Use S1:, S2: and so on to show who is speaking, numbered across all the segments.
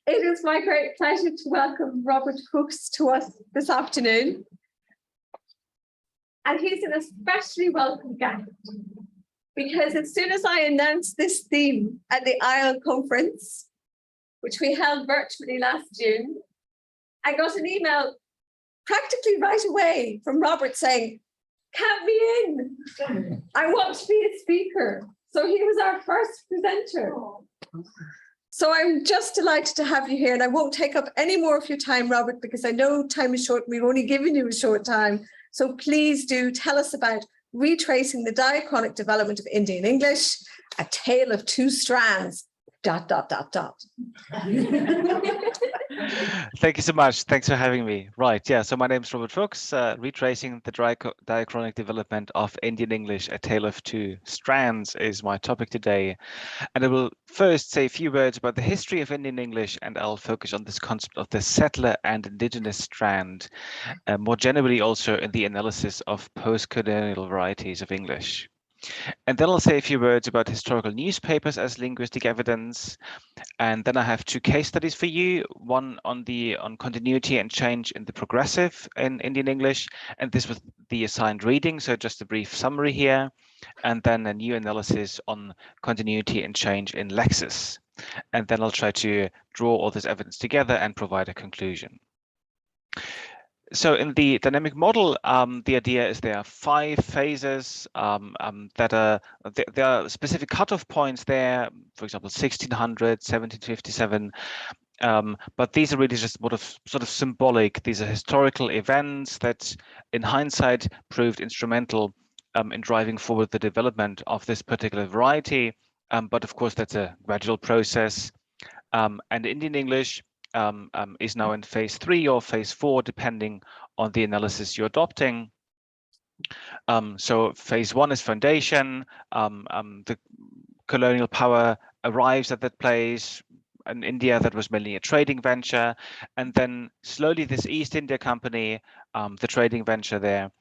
S1: It is my great pleasure to welcome Robert Fuchs to us this afternoon. And he's an especially welcome guest because as soon as I announced this theme at the IEL conference, which we held virtually last June, I got an email practically right away from Robert saying, "Count me in. I want to be a speaker." So he was our first presenter. So I'm just delighted to have you here, and I won't take up any more of your time, Robert, because I know time is short. We've only given you a short time. So please do tell us about Retracing the Diachronic Development of Indian English, a tale of two strands, ...
S2: Thank you so much. Thanks for having me. Right, yeah, so my name is Robert Fuchs, Retracing the Diachronic Development of Indian English, a tale of two strands is my topic today. And I will first say a few words about the history of Indian English, and I'll focus on this concept of the settler and indigenous strand, more generally also in the analysis of postcolonial varieties of English. And then I'll say a few words about historical newspapers as linguistic evidence. And then I have two case studies for you, one on continuity and change in the progressive in Indian English, and this was the assigned reading, so just a brief summary here, and then a new analysis on continuity and change in lexis. And then I'll try to draw all this evidence together and provide a conclusion. So in the dynamic model, the idea is there are 5 phases there are specific cutoff points there, for example, 1600, 1757, but these are really just sort of symbolic. These are historical events that in hindsight proved instrumental in driving forward the development of this particular variety. But of course, that's a gradual process. And Indian English is now in phase 3 or phase 4, depending on the analysis you're adopting. So phase 1 is foundation. The colonial power arrives at that place. In India, that was mainly a trading venture. And then slowly this East India Company, the trading venture there,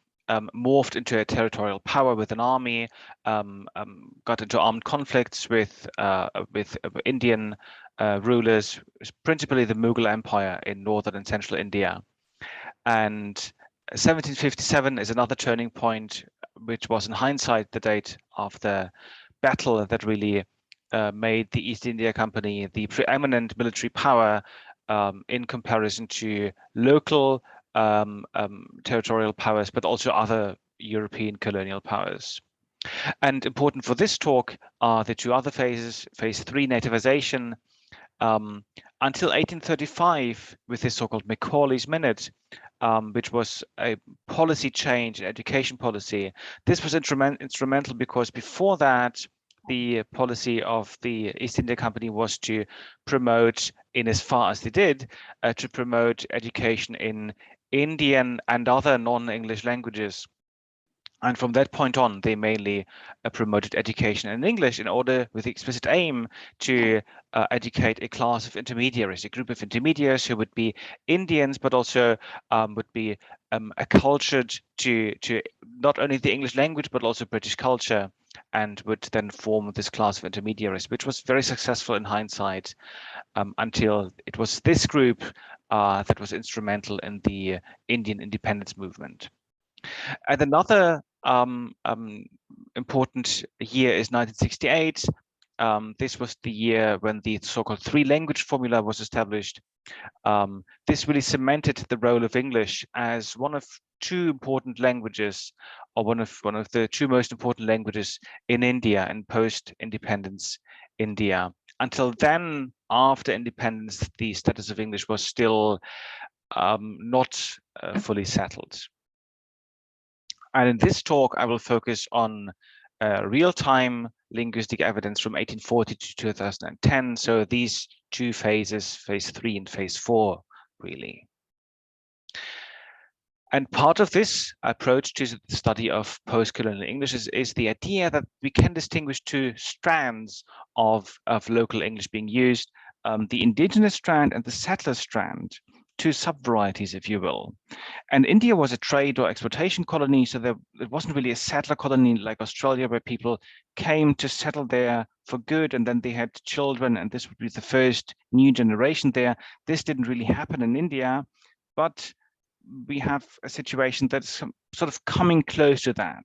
S2: morphed into a territorial power with an army, got into armed conflicts with Indian rulers, principally the Mughal Empire in northern and central India. And 1757 is another turning point, which was in hindsight the date of the battle that really made the East India Company the preeminent military power in comparison to local territorial powers, but also other European colonial powers. And important for this talk are the two other phases, phase 3, nativization, until 1835 with this so-called Macaulay's Minute, which was a policy change in education policy. This was instrumental because before that, the policy of the East India Company was to promote, in as far as they did, to promote education in Indian and other non-English languages. And from that point on, they mainly promoted education in English in order, with the explicit aim, to educate a class of intermediaries, a group of intermediaries who would be Indians, but also would be acculturated to not only the English language, but also British culture, and would then form this class of intermediaries, which was very successful in hindsight, until it was this group that was instrumental in the Indian independence movement. And another important year is 1968. This was the year when the so-called 3-language formula was established. This really cemented the role of English as one of 2 important languages, or one of the 2 most important languages in India and post-independence India. Until then, after independence, the status of English was still not fully settled. And in this talk, I will focus on real-time linguistic evidence from 1840 to 2010. So these 2 phases, phase 3 and phase 4, really. And part of this approach to the study of post-colonial English is the idea that we can distinguish 2 strands of local English being used, the indigenous strand and the settler strand. two subvarieties, if you will. And India was a trade or exploitation colony, so it wasn't really a settler colony like Australia, where people came to settle there for good, and then they had children, and this would be the first new generation there. This didn't really happen in India, but we have a situation that's sort of coming close to that.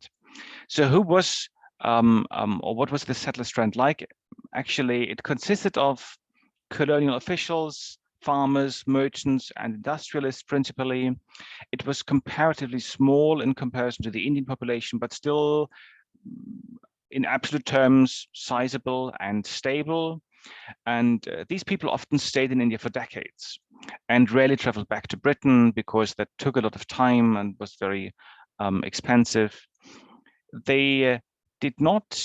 S2: So who was, or what was the settler strand like? Actually, it consisted of colonial officials, farmers, merchants, and industrialists principally. It was comparatively small in comparison to the Indian population, but still, in absolute terms, sizable and stable. And these people often stayed in India for decades and rarely traveled back to Britain because that took a lot of time and was very expensive. They did not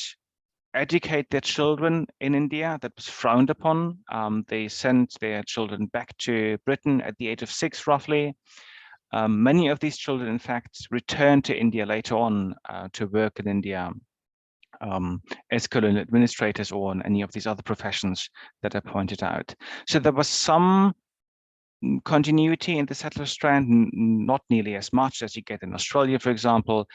S2: educate their children in India. That was frowned upon. They sent their children back to Britain at the age of 6, roughly. Many of these children, in fact, returned to India later on to work in India as colonial administrators or in any of these other professions that I pointed out. So there was some continuity in the settler strand, not nearly as much as you get in Australia, for example,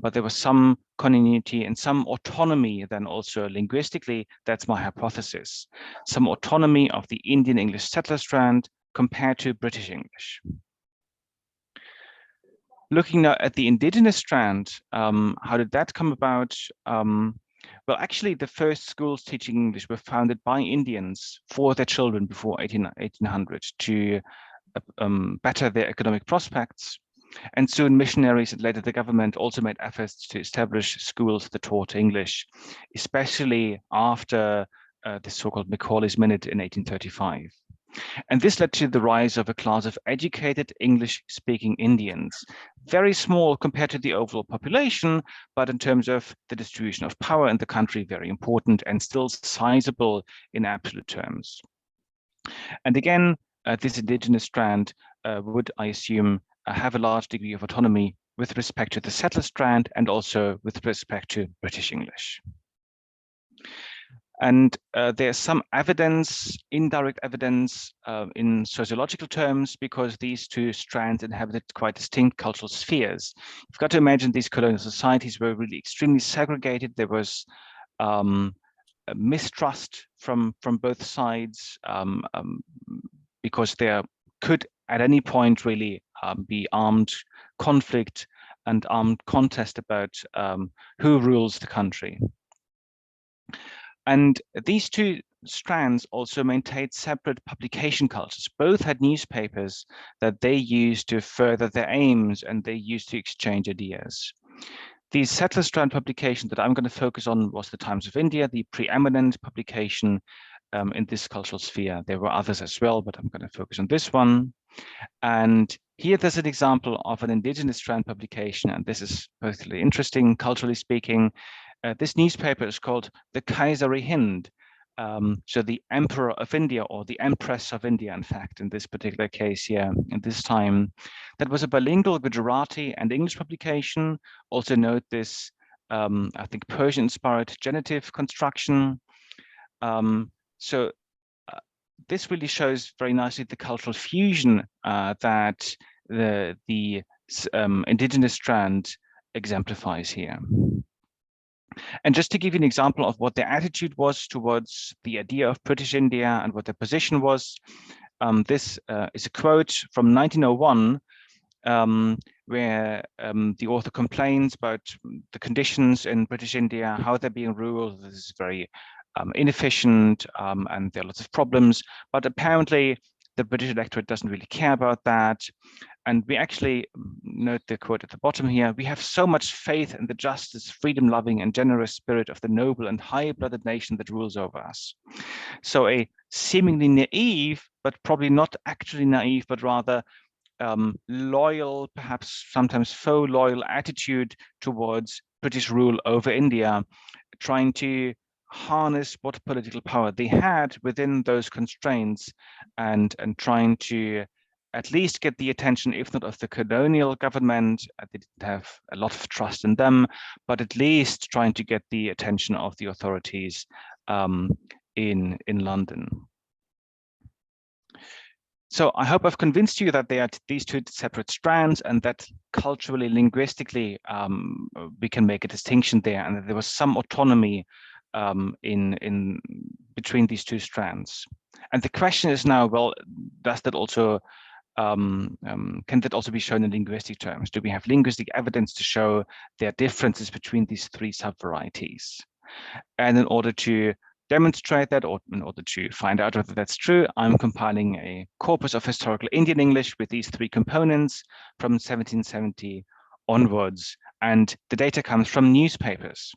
S2: but there was some continuity and some autonomy then also linguistically. That's my hypothesis. Some autonomy of the Indian English settler strand compared to British English. Looking now at the indigenous strand, how did that come about? Well, actually, the first schools teaching English were founded by Indians for their children before 1800 to better their economic prospects. And soon missionaries and later the government also made efforts to establish schools that taught English, especially after the so-called Macaulay's Minute in 1835. And this led to the rise of a class of educated English-speaking Indians, very small compared to the overall population, but in terms of the distribution of power in the country, very important and still sizable in absolute terms. And again, this indigenous strand would, I assume, have a large degree of autonomy with respect to the settler strand and also with respect to British English. And there's some evidence, indirect evidence in sociological terms, because these two strands inhabited quite distinct cultural spheres. You've got to imagine these colonial societies were really extremely segregated. There was mistrust from both sides because there could at any point really be armed conflict and armed contest about who rules the country. And these two strands also maintained separate publication cultures. Both had newspapers that they used to further their aims and they used to exchange ideas. The settler strand publication that I'm going to focus on was the Times of India, the preeminent publication in this cultural sphere. There were others as well, but I'm going to focus on this one. And here there's an example of an indigenous strand publication, and this is particularly interesting, culturally speaking. This newspaper is called the Kaiser-i-Hind, so the Emperor of India, or the Empress of India, in fact, in this particular case here, in this time. That was a bilingual Gujarati and English publication. Also note this, I think, Persian-inspired genitive construction. This really shows very nicely the cultural fusion that the indigenous strand exemplifies here. And just to give you an example of what their attitude was towards the idea of British India and what their position was, this is a quote from 1901, where the author complains about the conditions in British India, how they're being ruled. This is very inefficient and there are lots of problems, but apparently the British electorate doesn't really care about that. And we actually note the quote at the bottom here: "We have so much faith in the justice, freedom-loving and generous spirit of the noble and high-blooded nation that rules over us." So a seemingly naive, but probably not actually naive, but rather loyal, perhaps sometimes faux loyal attitude towards British rule over India, trying to harness what political power they had within those constraints and trying to at least get the attention, if not of the colonial government. They didn't have a lot of trust in them, but at least trying to get the attention of the authorities in London. So I hope I've convinced you that they are these two separate strands, and that culturally, linguistically, we can make a distinction there, and that there was some autonomy in between these two strands. And the question is now, well, does that also can that also be shown in linguistic terms? Do we have linguistic evidence to show there are differences between these three subvarieties? And in order to demonstrate that, or in order to find out whether that's true, I'm compiling a corpus of historical Indian English with these three components from 1770 onwards. And the data comes from newspapers.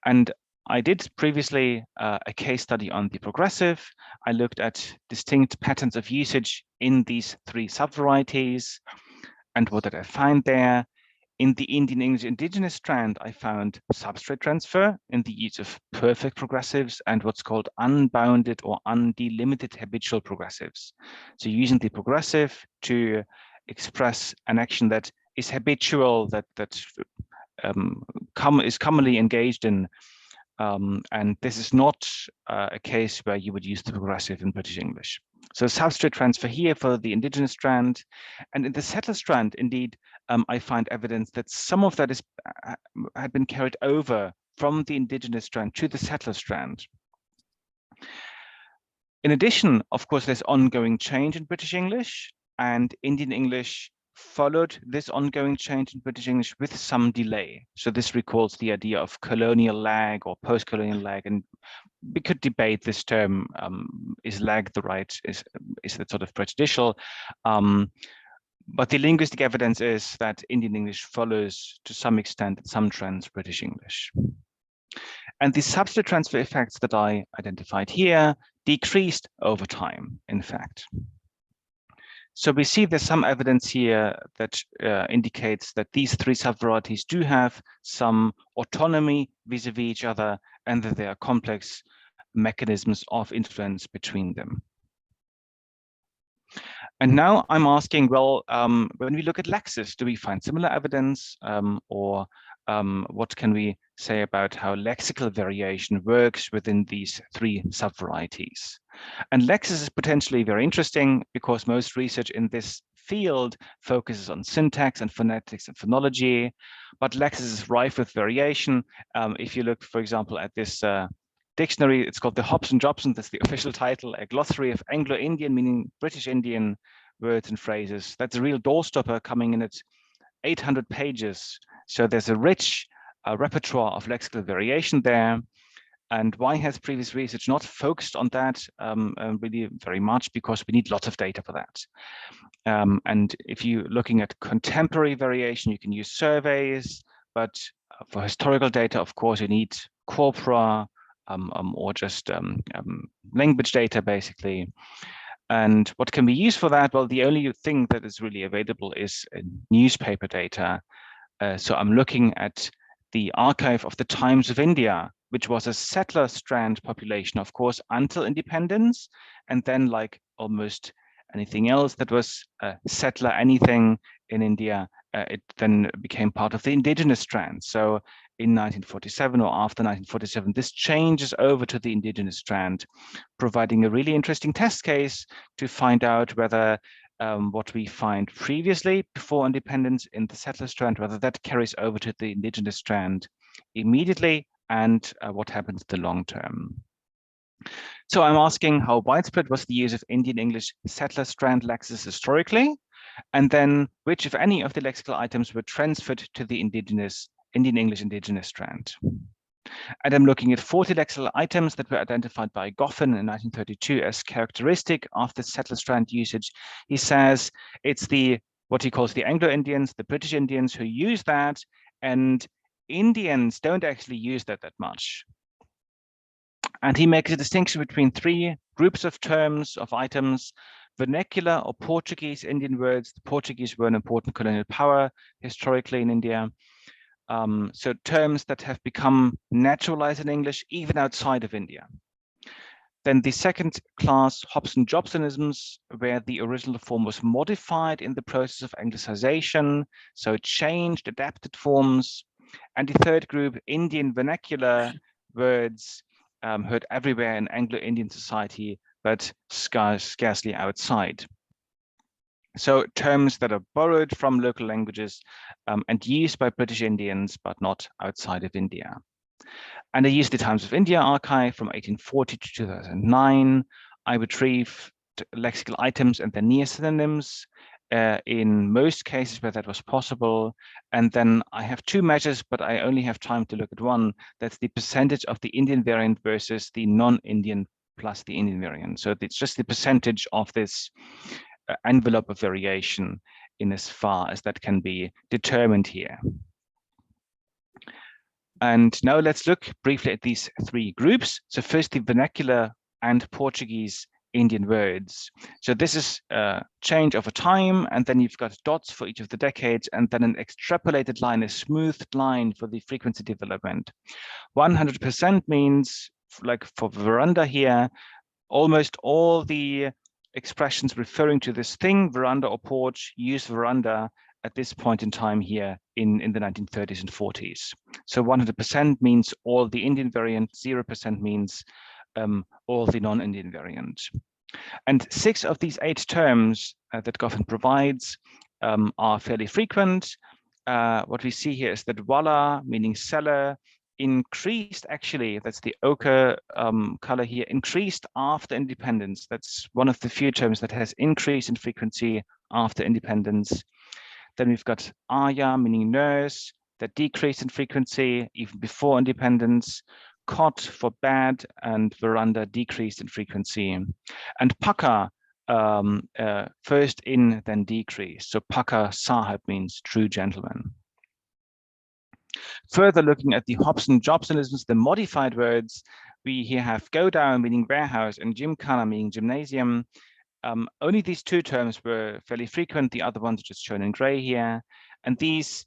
S2: And I did previously a case study on the progressive. I looked at distinct patterns of usage in these three subvarieties. And what did I find there? In the Indian English indigenous strand, I found substrate transfer in the use of perfect progressives and what's called unbounded or undelimited habitual progressives. So using the progressive to express an action that is habitual, that is commonly engaged in. And this is not a case where you would use the progressive in British English. So substrate transfer here for the indigenous strand. And in the settler strand, indeed, I find evidence that some of that had been carried over from the indigenous strand to the settler strand. In addition, of course, there's ongoing change in British English, and Indian English followed this ongoing change in British English with some delay. So this recalls the idea of colonial lag or postcolonial lag, and we could debate this term. Is lag the right, is that sort of prejudicial? But the linguistic evidence is that Indian English follows to some extent, some trends, British English. And the substrate transfer effects that I identified here decreased over time, in fact. So we see there's some evidence here that indicates that these three subvarieties do have some autonomy vis-a-vis each other, and that there are complex mechanisms of influence between them. And now I'm asking, well, when we look at lexis, do we find similar evidence, or what can we say about how lexical variation works within these three subvarieties? And lexis is potentially very interesting because most research in this field focuses on syntax and phonetics and phonology, but lexis is rife with variation. If you look, for example, at this dictionary, it's called the Hobbs and Jobson, that's the official title, a glossary of Anglo-Indian, meaning British Indian words and phrases. That's a real doorstopper coming in at 800 pages. So there's a rich repertoire of lexical variation there. And why has previous research not focused on that really very much? Because we need lots of data for that. And if you're looking at contemporary variation, you can use surveys, but for historical data, of course, you need corpora or just language data, basically. And what can be used for that? Well, the only thing that is really available is newspaper data. So I'm looking at the archive of the Times of India, which was a settler strand population, of course, until independence. And then, like almost anything else that was settler anything in India, it then became part of the indigenous strand. So in 1947 or after 1947, this changes over to the indigenous strand, providing a really interesting test case to find out whether what we find previously before independence in the settler strand, whether that carries over to the indigenous strand immediately, and what happens in the long term. So I'm asking, how widespread was the use of Indian English settler strand lexis historically? And then which, if any, of the lexical items were transferred to the Indian English indigenous strand? And I'm looking at 40 lexical items that were identified by Goffin in 1932 as characteristic of the settler strand usage. He says it's what he calls the Anglo-Indians, the British Indians who use that, and Indians don't actually use that much. And he makes a distinction between three groups of terms, of items: vernacular or Portuguese Indian words. The Portuguese were an important colonial power historically in India. So terms that have become naturalized in English, even outside of India. Then the second class, Hobson Jobsonisms, where the original form was modified in the process of Anglicization, so it changed, adapted forms. And the third group, Indian vernacular words, heard everywhere in Anglo-Indian society, but scarcely outside. So terms that are borrowed from local languages and used by British Indians, but not outside of India. And I used the Times of India archive from 1840 to 2009. I retrieved lexical items and their near synonyms in most cases where that was possible. And then I have two measures, but I only have time to look at one. That's the percentage of the Indian variant versus the non-Indian plus the Indian variant. So it's just the percentage of this envelope of variation in as far as that can be determined here. And now let's look briefly at these three groups. So first, the vernacular and Portuguese Indian words. So this is a change over time, and then you've got dots for each of the decades, and then an extrapolated line, a smoothed line for the frequency development. 100% means, like for veranda here, almost all the expressions referring to this thing, veranda or porch, use veranda at this point in time here in the 1930s and 40s. So 100% means all the Indian variant, 0% means all the non-Indian variant. And 6 of these 8 terms that Goffin provides are fairly frequent. What we see here is that wala, meaning cellar, increased, actually, that's the ochre color here, increased after independence. That's one of the few terms that has increased in frequency after independence. Then we've got aya, meaning nurse, that decreased in frequency even before independence. Cot for bad, and veranda decreased in frequency. And paka, first in, then decreased. So paka sahib means true gentleman. Further looking at the Hobson Jobsonisms, the modified words, we here have go down, meaning warehouse, and gymkhana, meaning gymnasium. Only these 2 terms were fairly frequent. The other ones are just shown in gray here. And these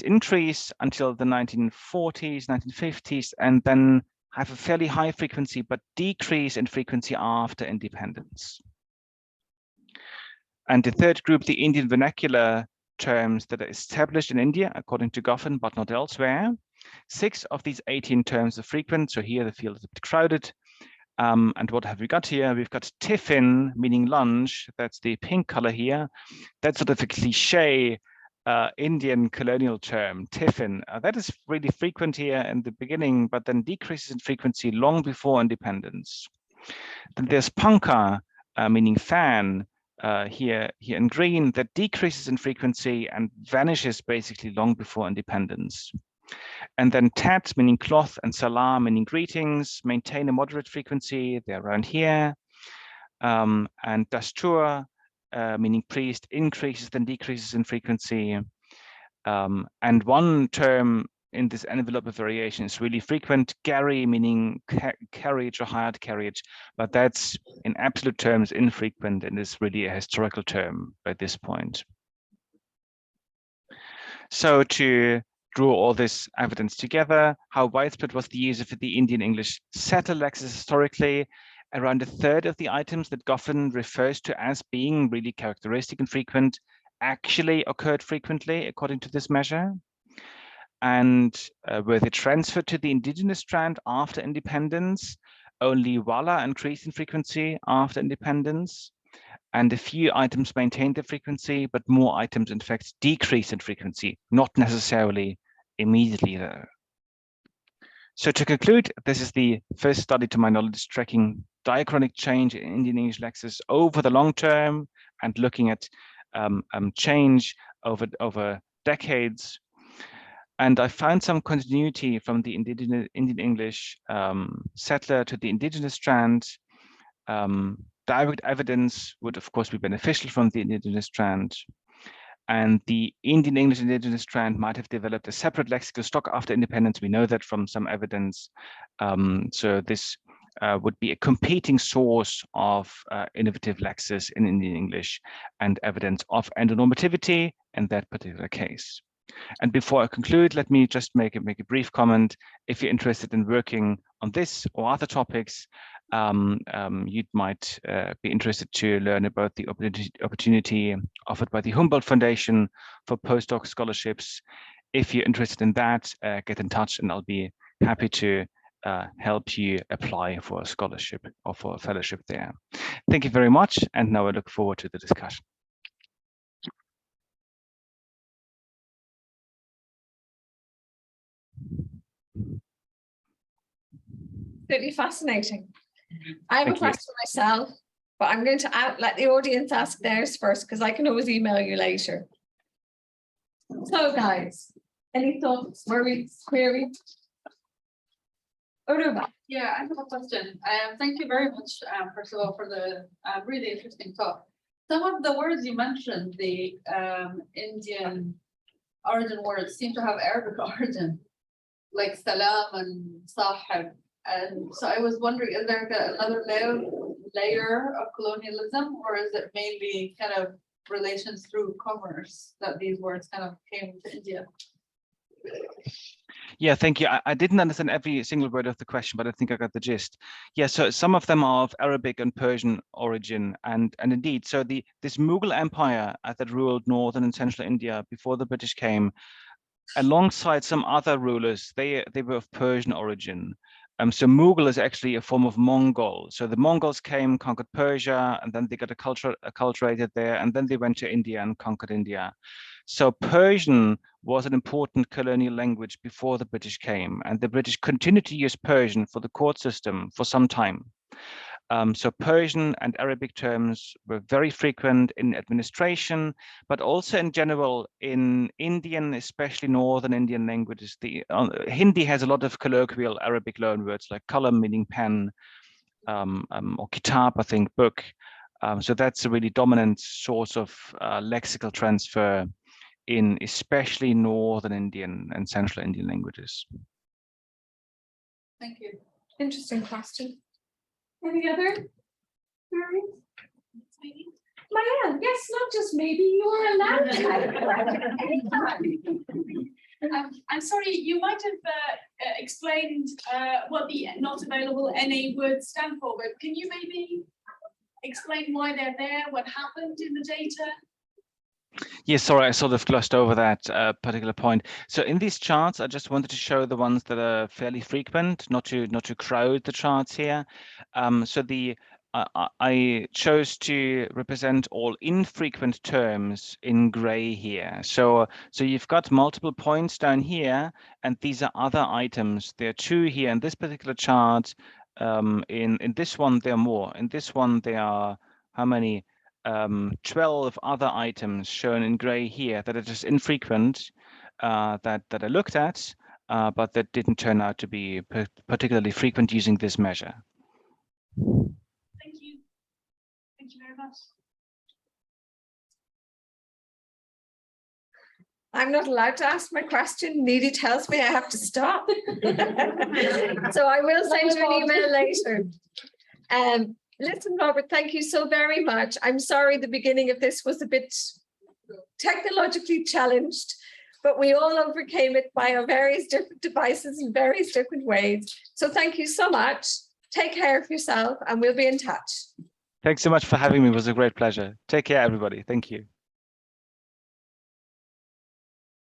S2: increase until the 1940s, 1950s, and then have a fairly high frequency, but decrease in frequency after independence. And the third group, the Indian vernacular terms that are established in India, according to Goffin, but not elsewhere. 6 of these 18 terms are frequent. So here the field is a bit crowded. And what have we got here? We've got tiffin, meaning lunch. That's the pink color here. That's sort of a cliche Indian colonial term, tiffin. That is really frequent here in the beginning, but then decreases in frequency long before independence. Then there's panka, meaning fan, here in green, that decreases in frequency and vanishes basically long before independence. And then tat, meaning cloth, and salam, meaning greetings, maintain a moderate frequency. They're around here. And dastur, meaning priest, increases then decreases in frequency. And one term in this envelope of variation is really frequent, gari, meaning carriage or hired carriage, but that's in absolute terms infrequent and is really a historical term by this point. So to draw all this evidence together, how widespread was the use of the Indian English settler lexis historically? Around a third of the items that Goffin refers to as being really characteristic and frequent actually occurred frequently, according to this measure. And were they transferred to the indigenous strand after independence? Only wala increased in frequency after independence. And a few items maintained their frequency, but more items, in fact, decreased in frequency, not necessarily immediately, though. So to conclude, this is the first study, to my knowledge, tracking diachronic change in Indian English lexis over the long term and looking at change over decades. And I found some continuity from the Indian English settler to the indigenous strand. Direct evidence would, of course, be beneficial from the indigenous strand. And the Indian English indigenous strand might have developed a separate lexical stock after independence. We know that from some evidence. So this would be a competing source of innovative lexis in Indian English and evidence of endonormativity in that particular case. And before I conclude, let me just make a brief comment. If you're interested in working on this or other topics, you might be interested to learn about the opportunity offered by the Humboldt Foundation for postdoc scholarships. If you're interested in that, get in touch and I'll be happy to help you apply for a scholarship or for a fellowship there. Thank you very much, and now I look forward to the discussion.
S1: Really fascinating. I have
S2: Thank
S1: a question myself, but I'm going to let the audience ask theirs first, because I can always email you later. So guys, any thoughts, worries, queries? Oruba.
S3: Yeah, I have a question. Thank you very much, first of all, for the really interesting talk. Some of the words you mentioned, the Indian origin words, seem to have Arabic origin, like salam and sahib. And so I was wondering, is there another layer of colonialism, or is it mainly kind of relations through commerce that these words kind of came to India?
S2: Yeah, thank you. I didn't understand every single word of the question, but I think I got the gist. Yeah, so some of them are of Arabic and Persian origin, and indeed, so this Mughal Empire that ruled northern and central India before the British came, alongside some other rulers, they were of Persian origin. So Mughal is actually a form of Mongol. So the Mongols came, conquered Persia, and then they got acculturated there, and then they went to India and conquered India. So Persian was an important colonial language before the British came, and the British continued to use Persian for the court system for some time. So Persian and Arabic terms were very frequent in administration, but also in general in Indian, especially Northern Indian languages. Hindi has a lot of colloquial Arabic loanwords like kalam, meaning pen, or kitab, I think, book. So that's a really dominant source of lexical transfer in especially Northern Indian and Central Indian languages.
S3: Thank you.
S1: Interesting question. Any other queries? Marianne, yes, not just maybe, you're allowed to. Anytime.
S4: I'm sorry, you might have explained what the not available NA words stand for, but can you maybe explain why they're there, what happened in the data?
S2: Yes, sorry, I sort of glossed over that particular point. So in these charts, I just wanted to show the ones that are fairly frequent, not to crowd the charts here. So I chose to represent all infrequent terms in gray here. So you've got multiple points down here, and these are other items. There are 2 here in this particular chart. In this one, there are more. In this one, there are how many? 12 other items shown in gray here that are just infrequent that I looked at, but that didn't turn out to be particularly frequent using this measure.
S4: Thank you. Thank you very much.
S1: I'm not allowed to ask my question. Needy tells me I have to stop. So I will send you an email later. Listen, Robert, thank you so very much. I'm sorry the beginning of this was a bit technologically challenged, but we all overcame it by our various different devices in various different ways. So thank you so much. Take care of yourself, and we'll be in touch.
S2: Thanks so much for having me. It was a great pleasure. Take care, everybody. Thank you.